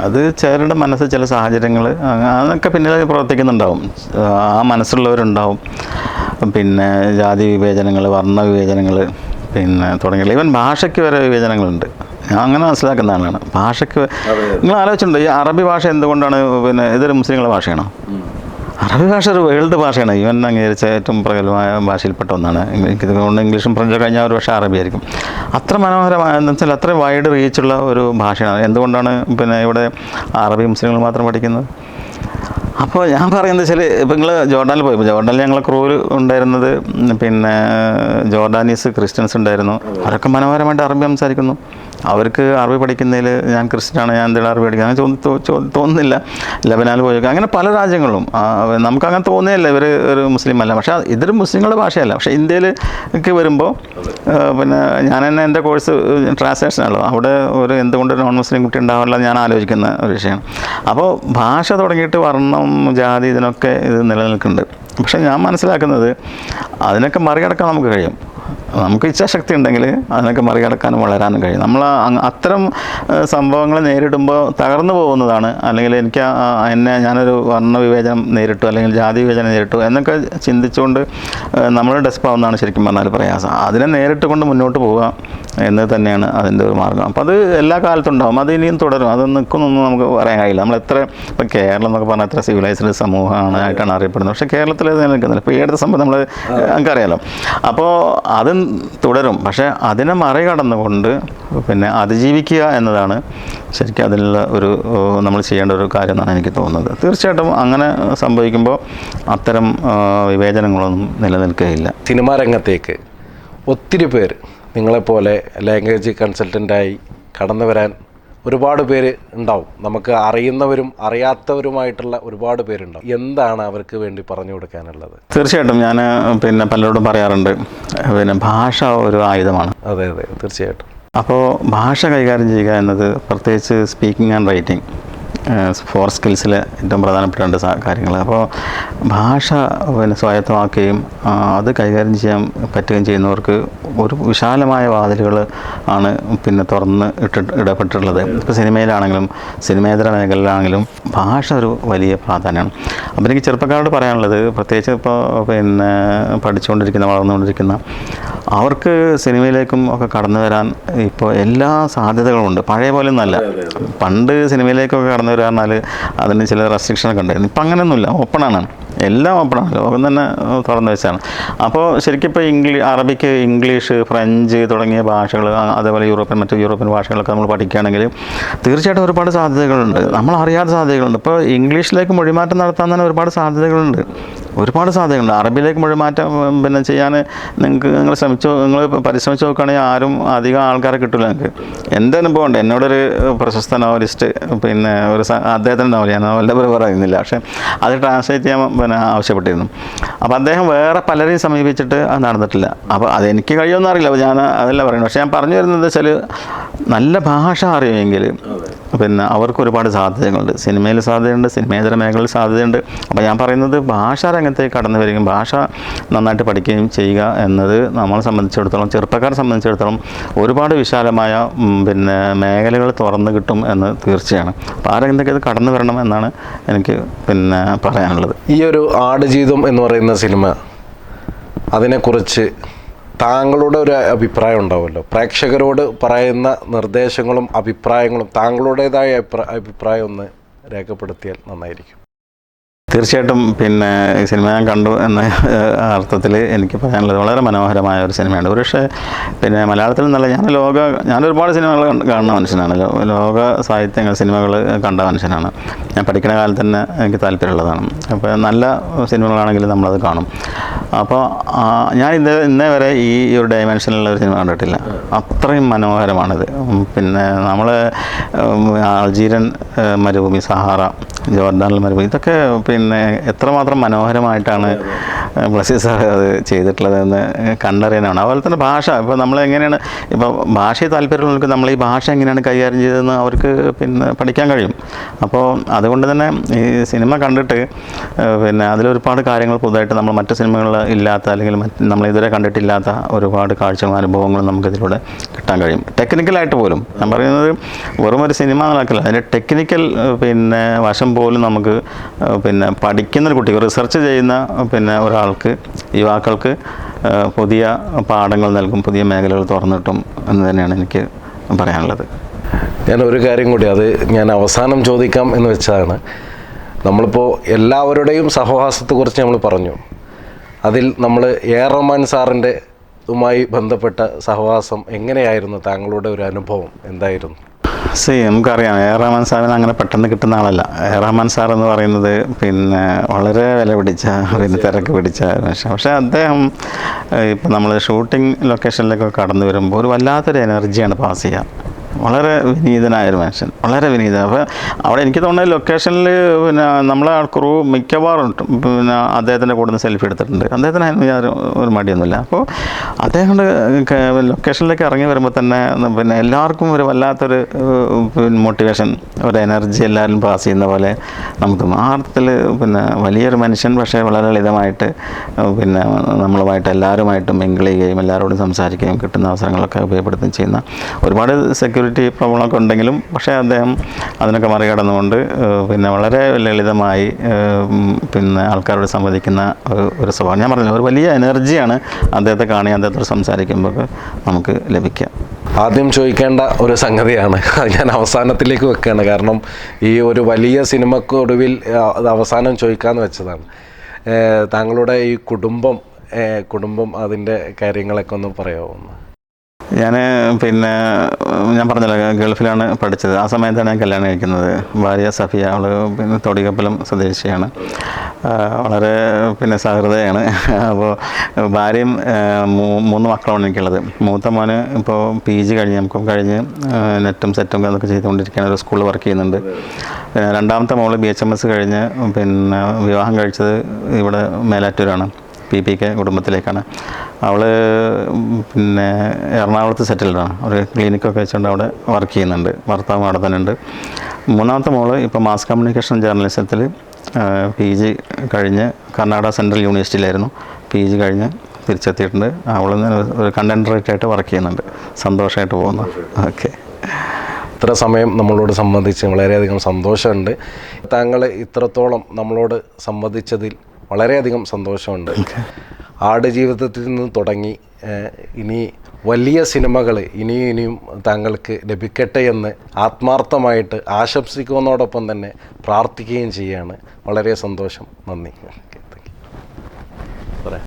അത് ചിലരുടെ മനസ്സിൽ ചില സാഹചര്യങ്ങൾ അതൊക്കെ പിന്നിൽ പ്രവർത്തിക്കുന്നുണ്ടാവും. ആ മനസ്സുള്ളവരുണ്ടാവും. പിന്നെ ജാതി വിവേചനങ്ങൾ, വർണ്ണ വിവേചനങ്ങൾ, പിന്നെ തുടങ്ങിയ ഈവൻ ഭാഷയ്ക്ക് വരെ വിവേചനങ്ങളുണ്ട്. ഞാൻ അങ്ങനെ മനസ്സിലാക്കുന്ന ആളാണ്. ഭാഷയ്ക്ക് നിങ്ങൾ ആലോചിച്ചിട്ടുണ്ടോ ഈ അറബി ഭാഷ എന്തുകൊണ്ടാണ് പിന്നെ ഇതൊരു മുസ്ലിങ്ങളുടെ ഭാഷയാണോ? അറബി ഭാഷ ഒരു വേൾഡ് ഭാഷയാണ്. ഈവൻ അംഗീകരിച്ച ഏറ്റവും പ്രഗത്ഭമായ ഭാഷയിൽപ്പെട്ട ഒന്നാണ്. എനിക്ക് തോന്നുന്നു ഇംഗ്ലീഷും ഫ്രഞ്ചും കഴിഞ്ഞാൽ ഒരു പക്ഷേ അറബി ആയിരിക്കും. അത്ര മനോഹരമായ എന്ന് വെച്ചാൽ അത്ര വൈഡ് റീച്ചുള്ള ഒരു ഭാഷയാണ്. എന്തുകൊണ്ടാണ് പിന്നെ ഇവിടെ അറബി മുസ്ലിങ്ങൾ മാത്രം പഠിക്കുന്നത്? അപ്പോൾ ഞാൻ പറയുന്നത് വെച്ചാൽ ഇപ്പം നിങ്ങൾ ജോർഡാനിൽ പോയപ്പോൾ, ജോർഡാനിൽ ഞങ്ങൾ ക്രൂവിൽ ഉണ്ടായിരുന്നത് പിന്നെ ജോർഡാനീസ് ക്രിസ്ത്യൻസ് ഉണ്ടായിരുന്നു. അവരൊക്കെ മനോഹരമായിട്ട് അറബി സംസാരിക്കുന്നു. അവർക്ക് അറബി പഠിക്കുന്നതിൽ ഞാൻ ക്രിസ്ത്യനാണ്, ഞാൻ എന്തെങ്കിലും അറബി പഠിക്കുക അങ്ങനെ തോന്നുന്നില്ല. ലബനാനിൽ പോയൊക്കെ അങ്ങനെ പല രാജ്യങ്ങളും നമുക്കങ്ങനെ തോന്നുകയല്ല ഇവർ ഒരു മുസ്ലിം അല്ല. പക്ഷേ ഇതൊരു മുസ്ലിങ്ങളുടെ ഭാഷയല്ല. പക്ഷേ ഇന്ത്യയിലേക്ക് വരുമ്പോൾ പിന്നെ ഞാൻ തന്നെ എൻ്റെ കോഴ്സ് ട്രാൻസ്ലേഷനാണല്ലോ, അവിടെ ഒരു എന്തുകൊണ്ട് നോൺ മുസ്ലിം കുട്ടി ഉണ്ടാവില്ല ഞാൻ ആലോചിക്കുന്ന ഒരു വിഷയമാണ്. അപ്പോൾ ഭാഷ തുടങ്ങിയിട്ട് വർണ്ണം, ജാതി, ഇതിനൊക്കെ ഇത് നിലനിൽക്കുന്നുണ്ട്. പക്ഷേ ഞാൻ മനസ്സിലാക്കുന്നത് അതിനൊക്കെ മറികടക്കാൻ നമുക്ക് കഴിയും. നമുക്ക് ഇച്ഛാശക്തി ഉണ്ടെങ്കിൽ അതിനൊക്കെ മറികടക്കാനും വളരാനും കഴിയും. നമ്മൾ അത്തരം സംഭവങ്ങൾ നേരിടുമ്പോൾ തകർന്നു പോകുന്നതാണ്. അല്ലെങ്കിൽ ഞാനൊരു വർണ്ണ വിവേചനം നേരിട്ടു അല്ലെങ്കിൽ ജാതി വിവേചനം നേരിട്ടു എന്നൊക്കെ ചിന്തിച്ചുകൊണ്ട് നമ്മൾ ഡെസ്പാവുന്നതാണ് ശരിക്കും പറഞ്ഞാൽ പ്രയാസം. അതിനെ നേരിട്ട് കൊണ്ട് മുന്നോട്ട് പോവുക എന്ന് തന്നെയാണ് അതിൻ്റെ ഒരു മാർഗ്ഗം. അപ്പോൾ അത് എല്ലാ കാലത്തും ഉണ്ടാകും, അത് ഇനിയും തുടരും. അത് നിൽക്കുന്നൊന്നും നമുക്ക് പറയാൻ കഴിയില്ല. നമ്മൾ ഇപ്പം കേരളം എന്നൊക്കെ പറഞ്ഞാൽ എത്ര സിവിലൈസ്ഡ് സമൂഹമാണ് ആയിട്ടാണ് അറിയപ്പെടുന്നത്. പക്ഷേ കേരളത്തിൽ അത് നിൽക്കുന്നില്ല. ഇപ്പോൾ ഈ അടുത്ത സംഭവം നമുക്കറിയാലോ. അപ്പോൾ അത് തുടരും. പക്ഷേ അതിനെ മറികടന്നുകൊണ്ട് പിന്നെ അതിജീവിക്കുക എന്നതാണ് ശരിക്കും അതിനുള്ള ഒരു നമ്മൾ ചെയ്യേണ്ട ഒരു കാര്യം എന്നാണ് എനിക്ക് തോന്നുന്നത്. തീർച്ചയായിട്ടും അങ്ങനെ സംഭവിക്കുമ്പോൾ അത്തരം വിവേചനങ്ങളൊന്നും നിലനിൽക്കുകയില്ല. സിനിമാ രംഗത്തേക്ക് ഒത്തിരി പേര് നിങ്ങളെപ്പോലെ ലാംഗ്വേജ് കൺസൾട്ടൻ്റായി കടന്നു വരാൻ ഒരുപാട് പേര് ഉണ്ടാവും. നമുക്ക് അറിയുന്നവരും അറിയാത്തവരുമായിട്ടുള്ള ഒരുപാട് പേരുണ്ടാവും. എന്താണ് അവർക്ക് വേണ്ടി പറഞ്ഞു കൊടുക്കാനുള്ളത്? തീർച്ചയായിട്ടും ഞാൻ പിന്നെ പലരോടും പറയാറുണ്ട്, പിന്നെ ഭാഷ ഒരു ആയുധമാണ്. അതെ അതെ, തീർച്ചയായിട്ടും. അപ്പോൾ ഭാഷ കൈകാര്യം ചെയ്യുക എന്നത്, പ്രത്യേകിച്ച് സ്പീക്കിംഗ് ആൻഡ് റൈറ്റിംഗ്, ഫോർ സ്കിൽസിലെ ഏറ്റവും പ്രധാനപ്പെട്ട 2 കാര്യങ്ങൾ. അപ്പോൾ ഭാഷ പിന്നെ സ്വായത്തമാക്കുകയും അത് കൈകാര്യം ചെയ്യാൻ പറ്റുകയും ചെയ്യുന്നവർക്ക് ഒരു വിശാലമായ വാതിലുകൾ ആണ് പിന്നെ തുറന്ന് ഇടപെട്ടിട്ടുള്ളത്. ഇപ്പോൾ സിനിമയിലാണെങ്കിലും സിനിമേതര മേഖലയിലാണെങ്കിലും ഭാഷ ഒരു വലിയ പ്രാധാന്യമാണ്. അപ്പോൾ എനിക്ക് ചെറുപ്പക്കാരോട് പറയാനുള്ളത്, പ്രത്യേകിച്ച് ഇപ്പോൾ പിന്നെ പഠിച്ചുകൊണ്ടിരിക്കുന്ന വളർന്നുകൊണ്ടിരിക്കുന്ന അവർക്ക് സിനിമയിലേക്കും ഒക്കെ കടന്നു വരാൻ ഇപ്പോൾ എല്ലാ സാധ്യതകളുമുണ്ട്. പഴയ പോലെ ഒന്നുമല്ല. പണ്ട് സിനിമയിലേക്കൊക്കെ കടന്നു വരിക പറഞ്ഞാൽ അതിന് ചില റെസ്ട്രിക്ഷനൊക്കെ ഉണ്ടായിരുന്നു. ഇപ്പം അങ്ങനെയൊന്നുമില്ല, ഓപ്പണാണ്, എല്ലാം ഓപ്പണാണ്, ലോകം തന്നെ തുറന്നു വെച്ചാണ്. അപ്പോൾ ശരിക്കും ഇപ്പോൾ അറബിക്ക്, ഇംഗ്ലീഷ്, ഫ്രഞ്ച് തുടങ്ങിയ ഭാഷകൾ, അതേപോലെ മറ്റു യൂറോപ്യൻ ഭാഷകളൊക്കെ നമ്മൾ പഠിക്കുകയാണെങ്കിൽ തീർച്ചയായിട്ടും ഒരുപാട് സാധ്യതകളുണ്ട്, നമ്മൾ അറിയാത്ത സാധ്യതകളുണ്ട്. ഇപ്പോൾ ഇംഗ്ലീഷിലേക്ക് മൊഴിമാറ്റം നടത്താൻ തന്നെ ഒരുപാട് സാധ്യതകളുണ്ട്. അറബിയിലേക്ക് മൊഴിമാറ്റം പിന്നെ ചെയ്യാൻ നിങ്ങൾ പരിശ്രമിച്ച് നോക്കുകയാണെങ്കിൽ ആരും അധികം ആൾക്കാരെ കിട്ടില്ല. നിങ്ങൾക്ക് എൻ്റെ അനുഭവം ഉണ്ട്. എന്നോടൊരു പ്രശസ്ത നോവലിസ്റ്റ്, പിന്നെ അദ്ദേഹത്തിൻ്റെ നോവൽ, ഞാൻ നോവലിൻ്റെ പേര് പറയുന്നില്ല, പക്ഷേ അത് ട്രാൻസ്ലേറ്റ് ചെയ്യാൻ ആവശ്യപ്പെട്ടിരുന്നു. അപ്പോൾ അദ്ദേഹം വേറെ പലരെയും സമീപിച്ചിട്ട് അത് നടന്നിട്ടില്ല. അപ്പോൾ അതെനിക്ക് കഴിയുമെന്ന് അറിയില്ല, അപ്പോൾ ഞാൻ അതല്ല പറയുന്നത്. പക്ഷേ ഞാൻ പറഞ്ഞു വരുന്നത് വെച്ചാൽ നല്ല ഭാഷ അറിയുമെങ്കിൽ പിന്നെ അവർക്ക് ഒരുപാട് സാധ്യതകളുണ്ട്. സിനിമയിൽ സാധ്യതയുണ്ട്, സിനിമേതര മേഖലയിൽ സാധ്യതയുണ്ട്. അപ്പോൾ ഞാൻ പറയുന്നത് ഭാഷാ രംഗത്തേക്ക് കടന്നു വരികയും ഭാഷ നന്നായിട്ട് പഠിക്കുകയും ചെയ്യുക എന്നത് നമ്മളെ സംബന്ധിച്ചിടത്തോളം, ചെറുപ്പക്കാരെ സംബന്ധിച്ചിടത്തോളം ഒരുപാട് വിശാലമായ പിന്നെ മേഖലകൾ തുറന്നു കിട്ടും എന്ന് തീർച്ചയാണ്. അപ്പോൾ ആ രംഗത്തേക്ക് കടന്നു വരണം എന്നാണ് എനിക്ക് പിന്നെ പറയാനുള്ളത്. ഈ ഒരു ആടുജീവിതം എന്ന് പറയുന്ന സിനിമ, അതിനെക്കുറിച്ച് താങ്കളുടെ ഒരു അഭിപ്രായം ഉണ്ടാവുമല്ലോ. പ്രേക്ഷകരോട് പറയുന്ന നിർദ്ദേശങ്ങളും അഭിപ്രായങ്ങളും താങ്കളുടേതായ അഭിപ്രായം ഒന്ന് രേഖപ്പെടുത്തിയാൽ നന്നായിരിക്കും. തീർച്ചയായിട്ടും പിന്നെ ഈ സിനിമ ഞാൻ കണ്ടു എന്ന അർത്ഥത്തിൽ എനിക്ക് പറയാനുള്ളത് വളരെ മനോഹരമായ ഒരു സിനിമയാണ്. പക്ഷേ പിന്നെ മലയാളത്തിൽ നിന്നല്ല, ഞാൻ ഒരുപാട് സിനിമകൾ കാണുന്ന മനുഷ്യനാണ്. ലോക സാഹിത്യ സിനിമകൾ കണ്ട മനുഷ്യനാണ്. ഞാൻ പഠിക്കുന്ന കാലത്ത് തന്നെ എനിക്ക് താല്പര്യമുള്ളതാണ്. അപ്പോൾ നല്ല സിനിമകളാണെങ്കിൽ നമ്മളത് കാണും. അപ്പോൾ ഞാൻ ഇന്നേ വരെ ഈ ഒരു ഡയമെൻഷനിലുള്ള ഒരു സിനിമ കണ്ടിട്ടില്ല. അത്രയും മനോഹരമാണിത്. പിന്നെ നമ്മൾ അൾജീരിയൻ മരുഭൂമി, സഹാറ, ജോർദാനിൽ മരുഭൂമി, ഇതൊക്കെ പിന്നെ എത്രമാത്രം മനോഹരമായിട്ടാണ് ബ്ലസി സാർ അത് ചെയ്തിട്ടുള്ളതെന്ന് കണ്ടറിയാനാണ്. അതുപോലെ തന്നെ ഭാഷ, ഇപ്പോൾ നമ്മളെങ്ങനെയാണ്, ഇപ്പോൾ ഭാഷയിൽ താല്പര്യമുള്ളവർക്ക് നമ്മൾ ഈ ഭാഷ എങ്ങനെയാണ് കൈകാര്യം ചെയ്തതെന്ന് അവർക്ക് പിന്നെ പഠിക്കാൻ കഴിയും. അപ്പോൾ അതുകൊണ്ട് തന്നെ ഈ സിനിമ കണ്ടിട്ട് പിന്നെ അതിലൊരുപാട് കാര്യങ്ങൾ പുതുതായിട്ട് നമ്മൾ മറ്റ് സിനിമകളിൽ ഇല്ലാത്ത, അല്ലെങ്കിൽ നമ്മൾ ഇതുവരെ കണ്ടിട്ടില്ലാത്ത ഒരുപാട് കാഴ്ചകളും അനുഭവങ്ങളും നമുക്കിതിലൂടെ കിട്ടാൻ കഴിയും. ടെക്നിക്കലായിട്ട് പോലും ഞാൻ പറയുന്നത് വെറും ഒരു സിനിമ നടക്കില്ല, അതിൻ്റെ ടെക്നിക്കൽ പിന്നെ വശം പോലും നമുക്ക് പിന്നെ പഠിക്കുന്നൊരു കുട്ടി, റിസർച്ച് ചെയ്യുന്ന പിന്നെ ഒരാൾക്ക്, യുവാക്കൾക്ക് പുതിയ പാഠങ്ങൾ നൽകും, പുതിയ മേഖലകൾ തുറന്നിട്ടും എന്ന് തന്നെയാണ് എനിക്ക് പറയാനുള്ളത്. ഞാൻ ഒരു കാര്യം കൂടി, അത് ഞാൻ അവസാനം ചോദിക്കാം എന്ന് വെച്ചാണ്, നമ്മളിപ്പോൾ എല്ലാവരുടെയും സഹവാസത്തെക്കുറിച്ച് നമ്മൾ പറഞ്ഞു. അതിൽ നമ്മൾ A.R. റഹ്മാൻ സാറിൻ്റെ ുമായി ബന്ധപ്പെട്ട സഹവാസം എങ്ങനെയായിരുന്നു? താങ്കളുടെ ഒരു അനുഭവം എന്തായിരുന്നു? നമുക്കറിയാം A.R. റഹ്മാൻ സാറിന് അങ്ങനെ പെട്ടെന്ന് കിട്ടുന്ന ആളല്ല. A.R. റഹ്മാൻ സാർ എന്ന് പറയുന്നത് പിന്നെ വളരെ വില പിടിച്ച, പിന്നെ തിരക്ക് പിടിച്ച മനുഷ്യൻ. പക്ഷേ അദ്ദേഹം ഇപ്പം നമ്മൾ ഷൂട്ടിംഗ് ലൊക്കേഷനിലേക്കൊക്കെ കടന്നു വരുമ്പോൾ ഒരു വല്ലാത്തൊരു എനർജിയാണ് പാസ് ചെയ്യുക. വളരെ വിനീതനായൊരു മനുഷ്യൻ, വളരെ വിനീതൻ. അപ്പോൾ അവിടെ എനിക്ക് തോന്നുന്നത് ലൊക്കേഷനിൽ പിന്നെ നമ്മളെ ക്രൂ മിക്കവാറും പിന്നെ അദ്ദേഹത്തിൻ്റെ കൂടെ നിന്ന് സെൽഫി എടുത്തിട്ടുണ്ട്. അദ്ദേഹത്തിന് ഒരു മടിയൊന്നുമില്ല. അപ്പോൾ അദ്ദേഹം ലൊക്കേഷനിലേക്ക് ഇറങ്ങി വരുമ്പോൾ തന്നെ പിന്നെ എല്ലാവർക്കും ഒരു വല്ലാത്തൊരു മോട്ടിവേഷൻ, ഒരു എനർജി എല്ലാവരും പാസ് ചെയ്യുന്ന പോലെ നമുക്ക് ആ അർത്ഥത്തിൽ പിന്നെ വലിയൊരു മനുഷ്യൻ, പക്ഷേ വളരെ ലളിതമായിട്ട് പിന്നെ നമ്മളുമായിട്ട് എല്ലാവരുമായിട്ടും മിങ്കിൾ ചെയ്യുകയും എല്ലാവരോടും സംസാരിക്കുകയും കിട്ടുന്ന അവസരങ്ങളൊക്കെ ഉപയോഗപ്പെടുത്തുകയും ചെയ്യുന്ന ഒരുപാട് സെക്യൂരിറ്റി പ്രോബ്ലമൊക്കെ ഉണ്ടെങ്കിലും, പക്ഷേ അദ്ദേഹം അതിനൊക്കെ മറികടന്നുകൊണ്ട് പിന്നെ വളരെ ലളിതമായി പിന്നെ ആൾക്കാരോട് സംവദിക്കുന്ന ഒരു സ്വഭാവം. ഞാൻ പറഞ്ഞില്ല, ഒരു വലിയ എനർജിയാണ് അദ്ദേഹത്തെ കാണുകയും അദ്ദേഹത്തോട് സംസാരിക്കുമ്പോൾ നമുക്ക് ലഭിക്കുക. ആദ്യം ചോദിക്കേണ്ട ഒരു സംഗതിയാണ്, അത് ഞാൻ അവസാനത്തിലേക്ക് വെക്കുകയാണ്. കാരണം ഈ ഒരു വലിയ സിനിമക്കൊടുവിൽ അത് അവസാനം ചോദിക്കാമെന്ന് വെച്ചതാണ്. താങ്കളുടെ ഈ കുടുംബം അതിൻ്റെ കാര്യങ്ങളൊക്കെ ഒന്ന് പറയാമോ? പിന്നെ ഞാൻ പറഞ്ഞല്ലോ, ഗൾഫിലാണ് പഠിച്ചത്. ആ സമയത്താണ് ഞാൻ കല്യാണം കഴിക്കുന്നത്. ഭാര്യ സഫിയ, അവൾ പിന്നെ തൊടികപ്പലം സ്വദേശിയാണ്, വളരെ പിന്നെ സഹൃദയാണ്. അപ്പോൾ ഭാര്യയും 3 മക്കളാണ് എനിക്കുള്ളത്. മൂത്ത മോന് ഇപ്പോൾ PG കഴിഞ്ഞ് കഴിഞ്ഞ് നെറ്റും സെറ്റും അതൊക്കെ ചെയ്തുകൊണ്ടിരിക്കുകയാണ്, ഒരു സ്കൂളിൽ വർക്ക് ചെയ്യുന്നുണ്ട്. രണ്ടാമത്തെ മോള് BHMS കഴിഞ്ഞ് പിന്നെ വിവാഹം കഴിച്ചത് ഇവിടെ മേലാറ്റൂരാണ്. PPK കുടുംബത്തിലേക്കാണ്. അവൾ പിന്നെ എറണാകുളത്ത് സെറ്റിൽഡാണ്. ഒരു ക്ലിനിക്കൊക്കെ വെച്ചുകൊണ്ട് അവിടെ വർക്ക് ചെയ്യുന്നുണ്ട്. ഭർത്താവ് അവിടെ തന്നെ ഉണ്ട്. മൂന്നാമത്തെ മോള് ഇപ്പോൾ മാസ് കമ്മ്യൂണിക്കേഷൻ ജേർണലിസത്തിൽ PG കഴിഞ്ഞ് കർണാടക സെൻട്രൽ യൂണിവേഴ്സിറ്റിയിലായിരുന്നു. PG കഴിഞ്ഞ് തിരിച്ചെത്തിയിട്ടുണ്ട്. അവൾ ഒരു കണ്ടന്റ് റൈറ്ററായിട്ട് വർക്ക് ചെയ്യുന്നുണ്ട്. സന്തോഷമായിട്ട് പോകുന്നു. ഓക്കെ. ഇത്ര സമയം നമ്മളോട് സംബന്ധിച്ച് വളരെയധികം സന്തോഷമുണ്ട്. താങ്കൾ ഇത്രത്തോളം നമ്മളോട് സംബന്ധിച്ചതിൽ വളരെയധികം സന്തോഷമുണ്ട്. ആടുജീവിതത്തിൽ നിന്ന് തുടങ്ങി ഇനി വലിയ സിനിമകൾ ഇനിയും താങ്കൾക്ക് ലഭിക്കട്ടെ എന്ന് ആത്മാർത്ഥമായിട്ട് ആശംസിക്കുന്നതോടൊപ്പം തന്നെ പ്രാർത്ഥിക്കുകയും ചെയ്യുകയാണ്. വളരെ സന്തോഷം. നന്ദി.